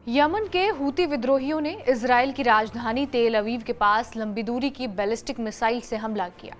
Yemen के Houthi विद्रोहियों ने इजराइल की राजधानी तेल अवीव के पास लंबी दूरी की बैलिस्टिक मिसाइल से हमला किया।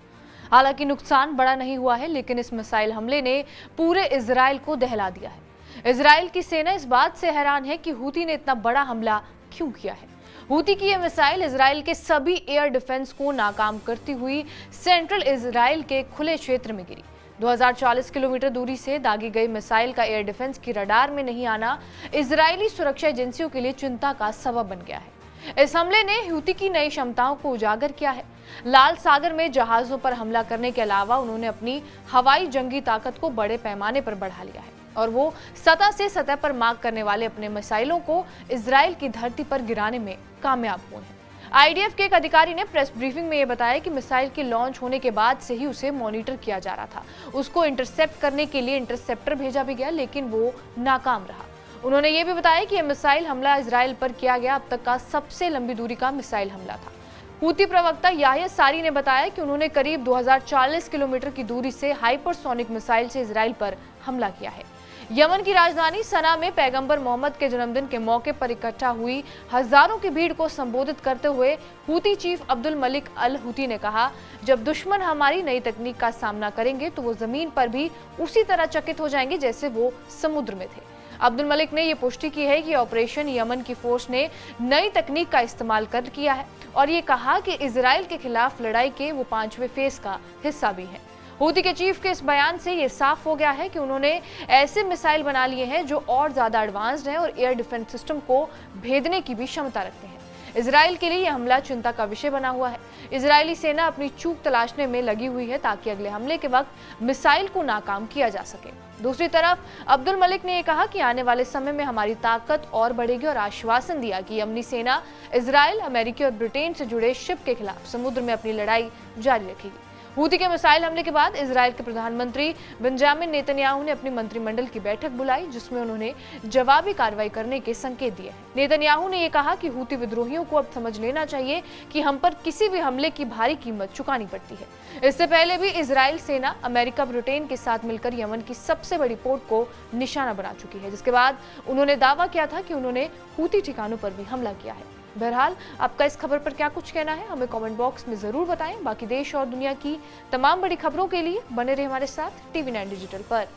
हालांकि नुकसान बड़ा नहीं हुआ है, लेकिन इस मिसाइल हमले ने पूरे इजराइल को दहला दिया है। इजराइल की सेना इस बात से हैरान है कि हूती ने इतना बड़ा हमला क्यों किया है। हूती की यह मिसाइल इजराइल के सभी एयर डिफेंस को नाकाम करती हुई सेंट्रल इजराइल के खुले क्षेत्र में गिरी। 2040 किलोमीटर दूरी से दागी गई मिसाइल का एयर डिफेंस की रडार में नहीं आना इजरायली सुरक्षा एजेंसियों के लिए चिंता का सबब बन गया है। इस हमले ने हूती की नई क्षमताओं को उजागर किया है। लाल सागर में जहाजों पर हमला करने के अलावा उन्होंने अपनी हवाई जंगी ताकत को बड़े पैमाने पर बढ़ा लिया है और वो सतह से सतह पर मार करने वाले अपने मिसाइलों को इजराइल की धरती पर गिराने में कामयाब हुए हैं। आईडीएफ के एक अधिकारी ने प्रेस ब्रीफिंग में यह बताया कि मिसाइल के लॉन्च होने के बाद से ही उसे मॉनिटर किया जा रहा था। उसको इंटरसेप्ट करने के लिए इंटरसेप्टर भेजा भी गया, लेकिन वो नाकाम रहा। उन्होंने ये भी बताया कि यह मिसाइल हमला इजराइल पर किया गया अब तक का सबसे लंबी दूरी का मिसाइल हमला था। हूती प्रवक्ता याह्या सारी ने बताया कि उन्होंने करीब 2040 किलोमीटर की दूरी से हाइपरसोनिक मिसाइल से इजराइल पर हमला किया है। यमन की राजधानी सना में पैगंबर मोहम्मद के जन्मदिन के मौके पर इकट्ठा हुई हजारों की भीड़ को संबोधित करते हुए Houthi chief Abdul Malik al Houthi ने कहा, जब दुश्मन हमारी नई तकनीक का सामना करेंगे तो वो जमीन पर भी उसी तरह चकित हो जाएंगे जैसे वो समुद्र में थे। अब्दुल मलिक ने ये पुष्टि की है कि ऑपरेशन यमन की फोर्स ने नई तकनीक का इस्तेमाल कर किया है और ये कहा कि इजराइल के खिलाफ लड़ाई के वो 5वें फेज का हिस्सा भी है। हूती के चीफ के इस बयान से ये साफ हो गया है कि उन्होंने ऐसे मिसाइल बना लिए हैं जो और ज्यादा एडवांस्ड हैं और एयर डिफेंस सिस्टम को भेदने की भी क्षमता रखते हैं। इजराइल के लिए यह हमला चिंता का विषय बना हुआ है। इजरायली सेना अपनी चूक तलाशने में लगी हुई है ताकि अगले हमले के वक्त मिसाइल को नाकाम किया जा सके। दूसरी तरफ अब्दुल मलिक ने यह कहा कि आने वाले समय में हमारी ताकत और बढ़ेगी और आश्वासन दिया कि यमनी सेना इजराइल, अमेरिका और ब्रिटेन से जुड़े शिप के खिलाफ समुद्र में अपनी लड़ाई जारी रखेगी। हूती के मिसाइल हमले के बाद इजराइल के प्रधानमंत्री बेंजामिन नेतन्याहू ने अपनी मंत्रिमंडल की बैठक बुलाई, जिसमें उन्होंने जवाबी कार्रवाई करने के संकेत दिए। नेतन्याहू ने यह कहा कि हूती विद्रोहियों को अब समझ लेना चाहिए कि हम पर किसी भी हमले की भारी कीमत चुकानी पड़ती है। इससे पहले भी इजराइल सेना अमेरिका, ब्रिटेन के साथ मिलकर यमन की सबसे बड़ी पोर्ट को निशाना बना चुकी है, जिसके बाद उन्होंने दावा किया था कि उन्होंने हूती ठिकानों पर भी हमला किया है। बहरहाल आपका इस खबर पर क्या कुछ कहना है, हमें कमेंट बॉक्स में जरूर बताएं। बाकी देश और दुनिया की तमाम बड़ी खबरों के लिए बने रहे हमारे साथ TV9 डिजिटल पर।